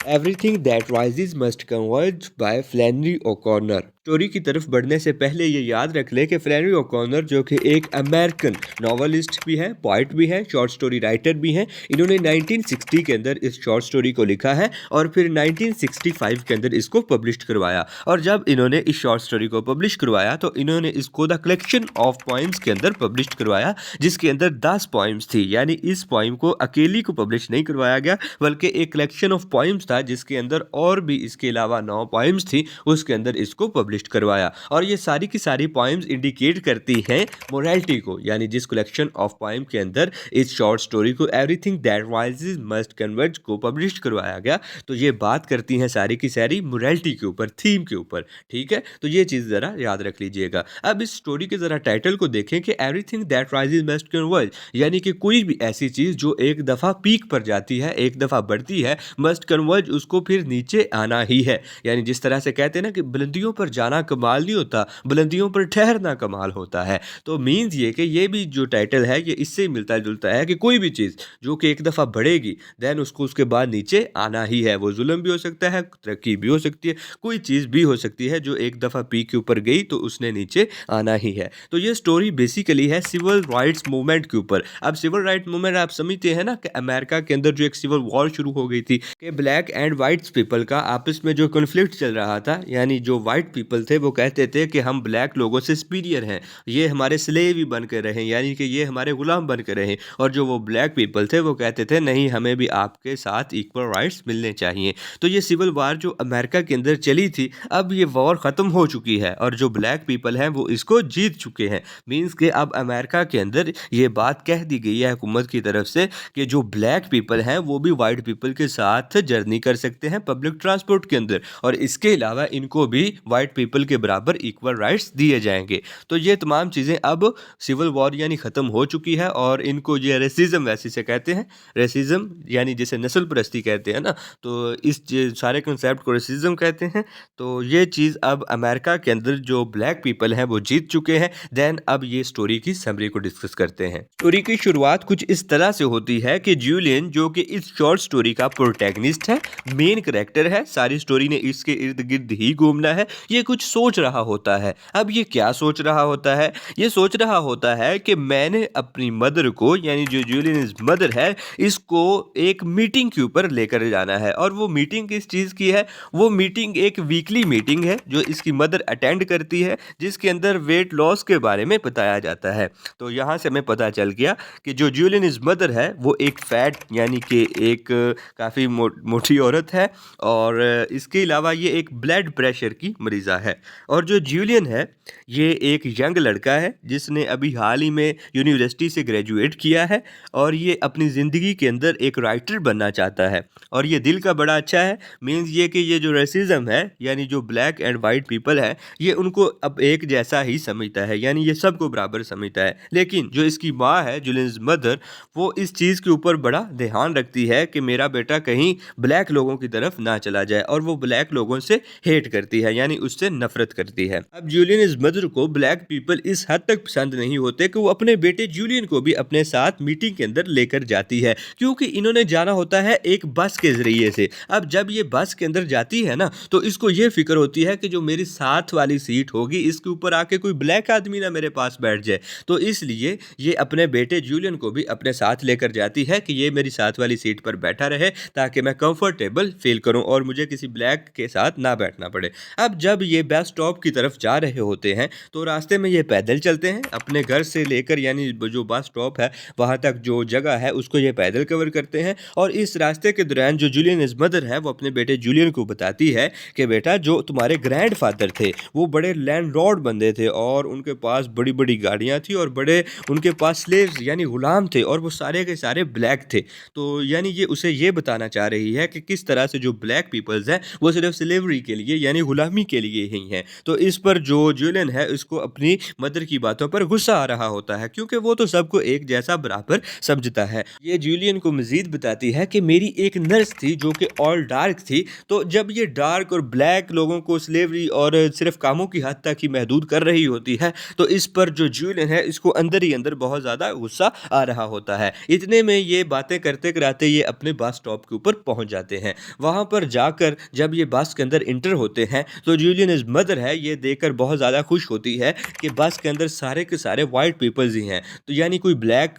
Everything that rises must converge by Flannery O'Connor. Story की तरफ बढ़ने से पहले ये याद रख ले कि फ्लैनरी ओकॉनर जो कि एक अमेरिकन नॉवलिस्ट भी है, पोइट भी है, शॉर्ट स्टोरी राइटर भी हैं। इन्होंने 1960 के अंदर इस शॉर्ट स्टोरी को लिखा है और फिर 1965 के अंदर इसको पब्लिश करवाया। और जब इन्होंने इस शॉर्ट स्टोरी को पब्लिश करवाया तो इन्होंने इसको द कलेक्शन ऑफ पोइम्स के अंदर पब्लिश करवाया, जिसके अंदर 10 पोइम्स थी। यानी इस पोइम को अकेली को पब्लिश नहीं करवाया गया, बल्कि एक कलेक्शन ऑफ पोइम्स था जिसके अंदर और भी इसके अलावा 9 पोइम्स थी, उसके अंदर इसको पब्लिश करवाया। और ये सारी की सारी पोइम्स इंडिकेट करती हैं मोरालिटी को। यानी जिस कलेक्शन ऑफ पोइम के अंदर इस शॉर्ट स्टोरी को everything that rises must converge को पब्लिश करवाया गया, तो ये बात करती हैं सारी की सारी मोरालिटी के ऊपर, थीम के ऊपर। ठीक है, तो ये चीज़ ज़रा याद रख लीजिएगा। अब इस स्टोरी के ज़रा टाइटल को देखें कि everything that rises must converge, यानी कि कोई भी ऐसी चीज़ जो एक दफ़ा पीक पर जाती है, एक दफ़ा बढ़ती है, मस्ट कन्वर्ज उसको फिर नीचे आना ही है। यानी जिस तरह से कहते हैं ना कि बुलंदियों पर जाना कमाल नहीं होता, बुलंदियों पर ठहरना कमाल होता है। तो मीन्स ये कि ये भी जो टाइटल है ये इससे मिलता जुलता है कि कोई भी चीज़ जो कि एक दफ़ा बढ़ेगी देन उसको उसके बाद नीचे आना ही है। वो जुल्म भी हो सकता है, तरक्की भी हो सकती है, कोई चीज़ भी हो सकती है जो एक दफ़ा पीक के ऊपर गई तो उसने नीचे आना ही है। तो ये स्टोरी बेसिकली है सिविल राइट्स मूवमेंट के ऊपर। अब सिविल राइट मूवमेंट आप समझते हैं ना कि अमेरिका के अंदर जो एक सिविल वॉर शुरू हो गई थी कि ब्लैक एंड वाइट्स पीपल का आपस में जो कॉन्फ्लिक्ट चल रहा था, यानी जो वाइट पीपल थे वो कहते थे कि हम ब्लैक लोगों से सुपीरियर हैं, ये हमारे स्लेव ही बन के रहें, यानी कि ये हमारे गुलाम बन के रहें। और जो वो ब्लैक पीपल थे वो कहते थे नहीं, हमें भी आपके साथ इक्वल राइट्स मिलने चाहिए। तो ये सिविल वार जो अमेरिका के अंदर चली थी, अब ये वॉर ख़त्म हो चुकी है और जो ब्लैक पीपल हैं वो इसको जीत चुके हैं। मीन्स कि अब अमेरिका के अंदर ये बात कह दी गई है हुकूमत की तरफ से कि जो ब्लैक पीपल हैं वो भी वाइट पीपल के साथ जर्नी कर सकते हैं पब्लिक ट्रांसपोर्ट के अंदर, और इसके अलावा इनको भी वाइट पीपल के बराबर इक्वल राइट्स दिए जाएंगे। तो ये तमाम चीज़ें अब सिविल वॉर यानी ख़त्म हो चुकी है और इनको ये रेसिज्म वैसे से कहते हैं। रेसिज्म यानी जैसे नस्ल परस्ती कहते हैं ना, तो इस सारे कंसेप्ट को रेसिज्म कहते हैं। तो ये चीज़ अब अमेरिका के अंदर जो ब्लैक पीपल हैं वो जीत चुके हैं। देन अब ये स्टोरी की समरी को डिस्कस करते हैं। स्टोरी की शुरुआत कुछ इस तरह से होती है कि जूलियन जो कि इस शॉर्ट स्टोरी का प्रोटैगनिस्ट है, मेन कैरेक्टर है, सारी स्टोरी ने इसके इर्द गिर्द ही घूमना है, ये कुछ सोच रहा होता है। अब ये क्या सोच रहा होता है? ये सोच रहा होता है कि मैंने अपनी मदर को, यानी जो जूलियन इज मदर है, इसको एक मीटिंग के ऊपर लेकर जाना है। और वो मीटिंग किस चीज़ की है? वो मीटिंग एक वीकली मीटिंग है जो इसकी मदर अटेंड करती है, जिसके अंदर वेट लॉस के बारे में बताया जाता है। तो यहाँ से हमें पता चल गया कि जो जूलियन इज मदर है वो एक फैट यानी कि एक काफ़ी मोटी औरत है, और इसके अलावा ये एक ब्लड प्रेशर की मरीज़ा है। और जो जूलियन है ये एक यंग लड़का है जिसने अभी हाल ही में यूनिवर्सिटी से ग्रेजुएट किया है और ये अपनी ज़िंदगी के अंदर एक राइटर बनना चाहता है। और ये दिल का बड़ा अच्छा है। मीन्स ये कि ये जो रेसिज्म है, यानी जो ब्लैक एंड वाइट पीपल है, ये उनको अब एक जैसा ही समझता है, यानी ये सबको बराबर समझता है। लेकिन जो इसकी माँ है जूलियन मदर, वो इस चीज़ के ऊपर बड़ा ध्यान रखती है कि मेरा बेटा कहीं ब्लैक लोगों की तरफ ना चला जाए, और वो ब्लैक लोगों से हेट करती है, यानी उससे नफरत करती है। अब जूलियन इस मदर को ब्लैक पीपल इस हद तक पसंद नहीं होते कि वो अपने बेटे जूलियन को भी अपने साथ मीटिंग के अंदर लेकर जाती है, क्योंकि इन्होंने जाना होता है एक बस के जरिए से। अब जब ये बस के अंदर जाती है ना, तो इसको ये फिक्र होती है कि जो मेरी साथ वाली सीट होगी इसके ऊपर आके कोई ब्लैक आदमी ना मेरे पास बैठ जाए। तो इसलिए ये अपने बेटे जूलियन को भी अपने साथ लेकर जाती है कि ये मेरी साथ वाली सीट पर बैठा रहे ताकि मैं कंफर्टेबल फील करूं और मुझे किसी ब्लैक के साथ ना बैठना पड़े। अब जब ये बस स्टॉप की तरफ जा रहे होते हैं तो रास्ते में ये पैदल चलते हैं अपने घर से लेकर, यानी जो बस स्टॉप है वहाँ तक जो जगह है उसको ये पैदल कवर करते हैं। और इस रास्ते के दौरान जो जूलियन इज मदर है वो अपने बेटे जूलियन को बताती है कि बेटा जो तुम्हारे ग्रैंडफादर थे वो बड़े लैंडलॉर्ड बंदे थे और उनके पास बड़ी बड़ी गाड़ियाँ थी और बड़े उनके पास स्लेव्स यानी गुलाम थे, और वो सारे के सारे ब्लैक थे। तो यानी ये उसे ये बताना चाह रही है कि किस तरह से जो ब्लैक पीपल्स हैं वो सिर्फ स्लेवरी के लिए यानी गुलामी के लिए किए ही हैं। तो इस पर जो जूलियन है उसको अपनी मदर की बातों पर गुस्सा आ रहा होता है, क्योंकि वो तो सबको एक जैसा बराबर समझता है। ये जूलियन को मजीद बताती है कि मेरी एक नर्स थी जो कि ऑल डार्क थी, तो जब ये डार्क और ब्लैक लोगों को स्लेवरी और सिर्फ कामों की हद तक ही महदूद कर रही होती है, तो इस पर जो जूलियन है इसको अंदर ही अंदर बहुत ज़्यादा गुस्सा आ रहा होता है। इतने में ये बातें करते कराते ये अपने बस स्टॉप के ऊपर पहुंच जाते हैं। वहां पर जाकर जब ये बस के अंदर इंटर होते हैं तो जूलियन इज मदर है ये देखकर बहुत ज़्यादा खुश होती है कि बस के अंदर सारे के सारे वाइट पीपल्स ही हैं, तो यानी कोई ब्लैक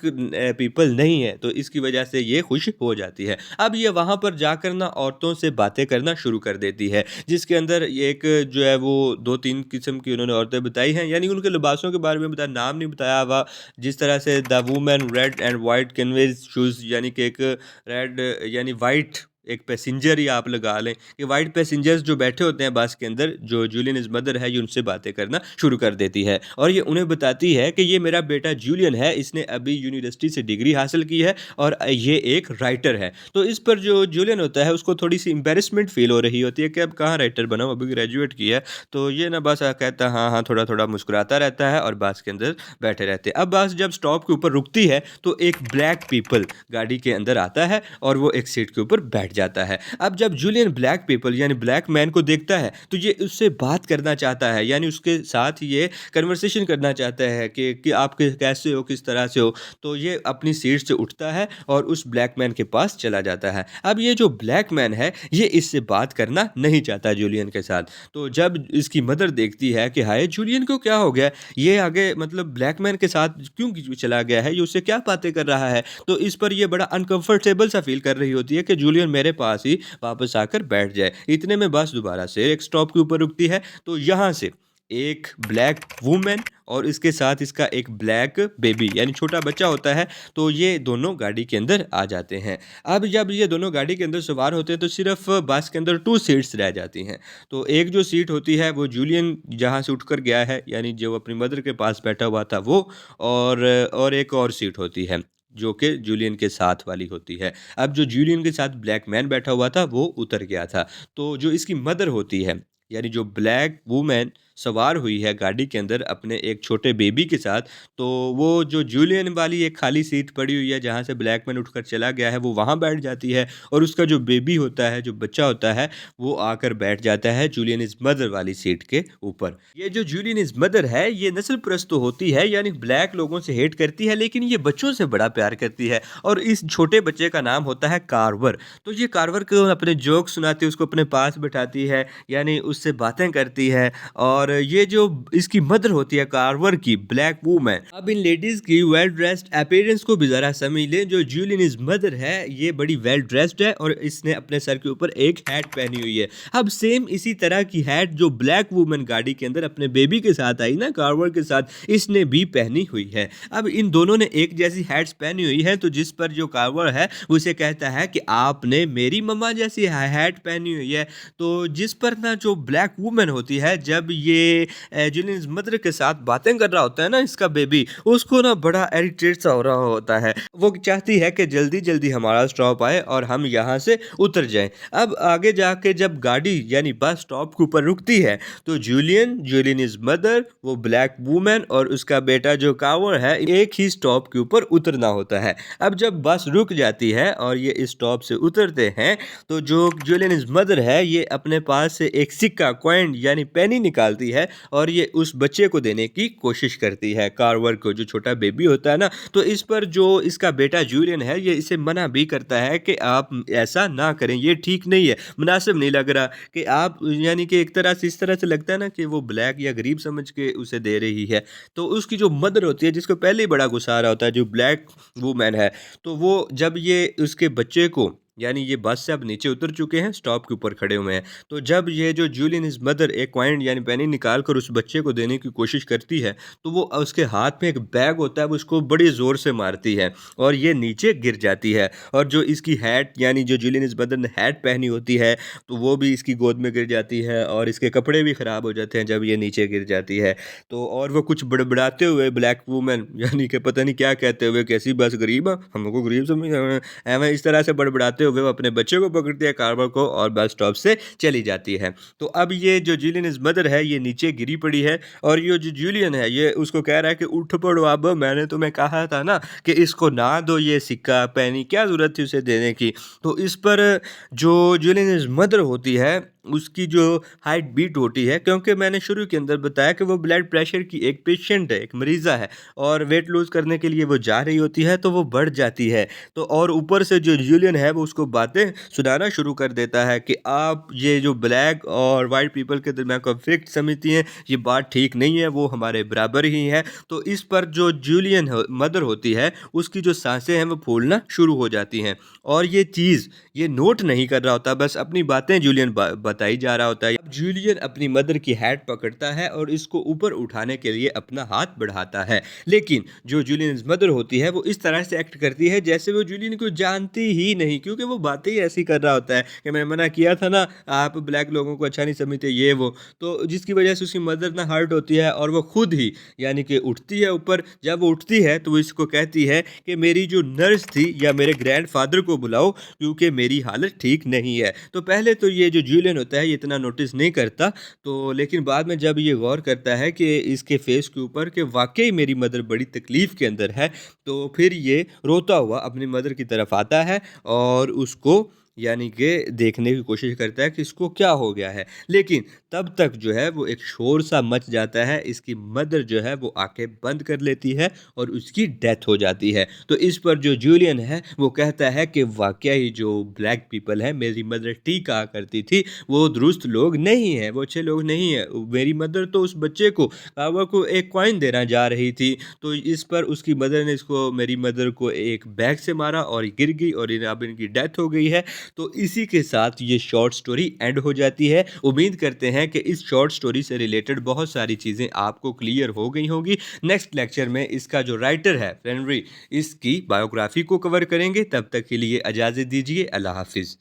पीपल नहीं है, तो इसकी वजह से ये खुश हो जाती है। अब ये वहां पर जाकर ना औरतों से बातें करना शुरू कर देती है, जिसके अंदर एक जो है वो 2-3 किस्म की उन्होंने औरतें बताई हैं, यानी उनके लिबासों के बारे में बताया, नाम नहीं बताया हुआ। जिस तरह से the women red and white canvass shoes, यानी कि एक रेड यानी वाइट एक पैसेंजर ही आप लगा लें कि वाइट पैसेंजर्स जो बैठे होते हैं बस के अंदर, जो जूलियन इज मदर है ये उनसे बातें करना शुरू कर देती है और ये उन्हें बताती है कि ये मेरा बेटा जूलियन है, इसने अभी यूनिवर्सिटी से डिग्री हासिल की है और ये एक राइटर है। तो इस पर जो जूलियन होता है उसको थोड़ी सी एम्बेरसमेंट फील हो रही होती है कि अब कहाँ राइटर बना हूँ, अभी ग्रेजुएट किया है। तो ये ना बस कहता हाँ हाँ थोड़ा थोड़ा मुस्कुराता रहता है और बस के अंदर बैठे रहते हैं। अब बस जब स्टॉप के ऊपर रुकती है तो एक ब्लैक पीपल गाड़ी के अंदर आता है और वो एक सीट के ऊपर बैठ जाता है। अब जब जूलियन ब्लैक पीपल यानी ब्लैक मैन को देखता है तो ये उससे बात करना चाहता है, यानी उसके साथ ये कन्वर्सेशन करना चाहता है कि आप कैसे हो, किस तरह से हो। तो ये अपनी सीट से उठता है और उस ब्लैक मैन के पास चला जाता है। अब ये जो ब्लैक मैन है ये इससे बात करना नहीं चाहता जूलियन के साथ। तो जब इसकी मदर देखती है कि हाय जूलियन को क्या हो गया, ये आगे मतलब ब्लैक मैन के साथ क्यों चला गया है, ये उससे क्या बातें कर रहा है, तो इस पर ये बड़ा अनकंफर्टेबल सा फील कर रही होती है कि जूलियन मेरे पास ही वापस आकर बैठ जाए। इतने में बस दोबारा से एक स्टॉप के ऊपर रुकती है, तो यहाँ से एक ब्लैक वुमेन और इसके साथ इसका एक ब्लैक बेबी यानी छोटा बच्चा होता है, तो ये दोनों गाड़ी के अंदर आ जाते हैं। अब जब ये दोनों गाड़ी के अंदर सवार होते हैं तो सिर्फ बस के अंदर 2 सीट्स रह जाती हैं। तो एक जो सीट होती है वो जूलियन जहाँ से उठकर गया है, यानी जो अपनी मदर के पास बैठा हुआ था वो, और एक और सीट होती है जो कि जूलियन के साथ वाली होती है। अब जो जूलियन के साथ ब्लैक मैन बैठा हुआ था वो उतर गया था। तो जो इसकी मदर होती है यानी जो ब्लैक वुमेन सवार हुई है गाड़ी के अंदर अपने एक छोटे बेबी के साथ, तो वो जो जूलियन वाली एक खाली सीट पड़ी हुई है जहाँ से ब्लैक मैन उठकर चला गया है वो वहाँ बैठ जाती है और उसका जो बेबी होता है, जो बच्चा होता है, वो आकर बैठ जाता है जूलियन इज मदर वाली सीट के ऊपर। ये जो जूलियन इज मदर है ये नस्ल परस्त तो होती है, यानी ब्लैक लोगों से हेट करती है, लेकिन ये बच्चों से बड़ा प्यार करती है और इस छोटे बच्चे का नाम होता है कार्वर। तो ये कार्वर को अपने जोक सुनाती है, उसको अपने पास बिठाती है, यानी उससे बातें करती है। और ये जो इसकी मदर होती है कार्वर की, ब्लैक वूमेन, अब इन लेडीज की वेल ड्रेस्ड अपीयरेंस को भी जरा समझ लें। जो जूलियन इज मदर है ये बड़ी वेल ड्रेस्ड है और इसने अपने सर के ऊपर एक हैट पहनी हुई है। अब सेम इसी तरह की हैट जो ब्लैक वूमेन गाड़ी के अंदर अपने बेबी के साथ आई ना कार्वर के साथ, इसने भी पहनी हुई है। अब इन दोनों ने एक जैसी हैट्स पहनी हुई है, तो जिस पर जो कार्वर है उसे कहता है कि आपने मेरी मम्मा जैसी हैट पहनी हुई है। तो जिस पर ना जो ब्लैक वूमेन होती है, जब ये जूलियन मदर के साथ बातें कर रहा होता है ना इसका बेबी, उसको ना बड़ा इरिटेट सा हो रहा होता है। वो चाहती है कि जल्दी जल्दी हमारा स्टॉप आए और हम यहाँ से उतर जाएं। अब आगे जाके जब गाड़ी यानी बस स्टॉप के ऊपर रुकती है तो जूलियन इज मदर, वो ब्लैक वूमेन और उसका बेटा जो कावर है एक ही स्टॉप के ऊपर उतरना होता है। अब जब बस रुक जाती है और ये इस स्टॉप से उतरते हैं तो जो जूलियन इज मदर है ये अपने पास से एक सिक्का कॉइन यानी पेनी निकालती है और ये उस बच्चे को देने की कोशिश करती है कार्वर को, जो छोटा बेबी होता है ना। तो इस पर जो इसका बेटा जूलियन है ये इसे मना भी करता है कि आप ऐसा ना करें, ये ठीक नहीं है, मुनासिब नहीं लग रहा कि आप, यानी कि एक तरह से इस तरह से लगता है ना कि वो ब्लैक या गरीब समझ के उसे दे रही है। तो उसकी जो मदर होती है जिसको पहले ही बड़ा गुस्सा आ रहा होता है, जो ब्लैक वूमेन है, तो वो जब ये उसके बच्चे को, यानी ये बस से अब नीचे उतर चुके हैं, स्टॉप के ऊपर खड़े हुए हैं, तो जब ये जो जूलियन इज मदर एक कॉइन यानी पेनी निकाल कर उस बच्चे को देने की कोशिश करती है तो वो उसके हाथ में एक बैग होता है, वो उसको बड़ी ज़ोर से मारती है और ये नीचे गिर जाती है। और जो इसकी हैट यानी जो जूलियन इज मदर ने हैट पहनी होती है तो वो भी इसकी गोद में गिर जाती है और इसके कपड़े भी ख़राब हो जाते हैं जब ये नीचे गिर जाती है। तो और वो कुछ बड़बड़ाते हुए ब्लैक वूमेन, यानी कि पता नहीं क्या कहते हुए, कैसी बस गरीब है, हमको गरीब समझ, एवं इस तरह से बड़बड़ाते आते हुए वो अपने बच्चे को पकड़ती है, कार्वर को, और बस स्टॉप से चली जाती है। तो अब ये जो जूलियन इज मदर है ये नीचे गिरी पड़ी है और ये जो जूलियन है ये उसको कह रहा है कि उठ पड़ो, अब मैंने तुम्हें कहा था ना कि इसको ना दो ये सिक्का पैनी, क्या जरूरत थी उसे देने की। तो इस पर जो जूलियन इज मदर होती है उसकी जो हार्ट बीट होती है, क्योंकि मैंने शुरू के अंदर बताया कि वो ब्लड प्रेशर की एक पेशेंट है, एक मरीज़ा है और वेट लूज़ करने के लिए वो जा रही होती है तो वो बढ़ जाती है। तो और ऊपर से जो जूलियन है वो उसको बातें सुनाना शुरू कर देता है कि आप ये जो ब्लैक और वाइट पीपल के दरमियान कॉन्फ्लिक्ट समझती हैं, ये बात ठीक नहीं है, वो हमारे बराबर ही है। तो इस पर जो जूलियन मदर होती है उसकी जो सांसें हैं वो फूलना शुरू हो जाती हैं और ये चीज़ ये नोट नहीं कर रहा होता, बस अपनी बातें जूलियन बताई जा रहा होता है। अब जूलियन अपनी मदर की हैट पकड़ता है और इसको ऊपर उठाने के लिए अपना हाथ बढ़ाता है, लेकिन जो जूलियन मदर होती है वो इस तरह से एक्ट करती है जैसे वो जूलियन को जानती ही नहीं, क्योंकि वो बातें ही ऐसी कर रहा होता है कि मैं मना किया था ना, आप ब्लैक लोगों को अच्छा नहीं समझते, ये वो। तो जिसकी वजह से उसकी मदर ना हर्ट होती है और वो खुद ही यानी कि उठती है ऊपर। जब वो उठती है तो वो इसको कहती है कि मेरी जो नर्स थी या मेरे ग्रैंडफादर को बुलाओ क्योंकि मेरी हालत ठीक नहीं है। तो पहले तो ये जो जूलियन होता है ये इतना नोटिस नहीं करता, तो लेकिन बाद में जब ये गौर करता है कि इसके फेस के ऊपर कि वाकई मेरी मदर बड़ी तकलीफ़ के अंदर है, तो फिर ये रोता हुआ अपनी मदर की तरफ आता है और उसको यानी कि देखने की कोशिश करता है कि इसको क्या हो गया है। लेकिन तब तक जो है वो एक शोर सा मच जाता है, इसकी मदर जो है वो आंखें बंद कर लेती है और उसकी डेथ हो जाती है। तो इस पर जो जूलियन है वो कहता है कि वाकई ही जो ब्लैक पीपल है, मेरी मदर ठीक कहा करती थी, वो दुरुस्त लोग नहीं हैं, वो अच्छे लोग नहीं हैं। मेरी मदर तो उस बच्चे को कावा को एक कॉइन देना जा रही थी, तो इस पर उसकी मदर ने इसको मेरी मदर को एक बैग से मारा और गिर गई और अब इनकी डेथ हो गई है। तो इसी के साथ ये शॉर्ट स्टोरी एंड हो जाती है। उम्मीद करते हैं कि इस शॉर्ट स्टोरी से रिलेटेड बहुत सारी चीज़ें आपको क्लियर हो गई होंगी। नेक्स्ट लेक्चर में इसका जो राइटर है फ्लेनरी, इसकी बायोग्राफी को कवर करेंगे। तब तक के लिए इजाज़त दीजिए। अल्लाह हाफिज़।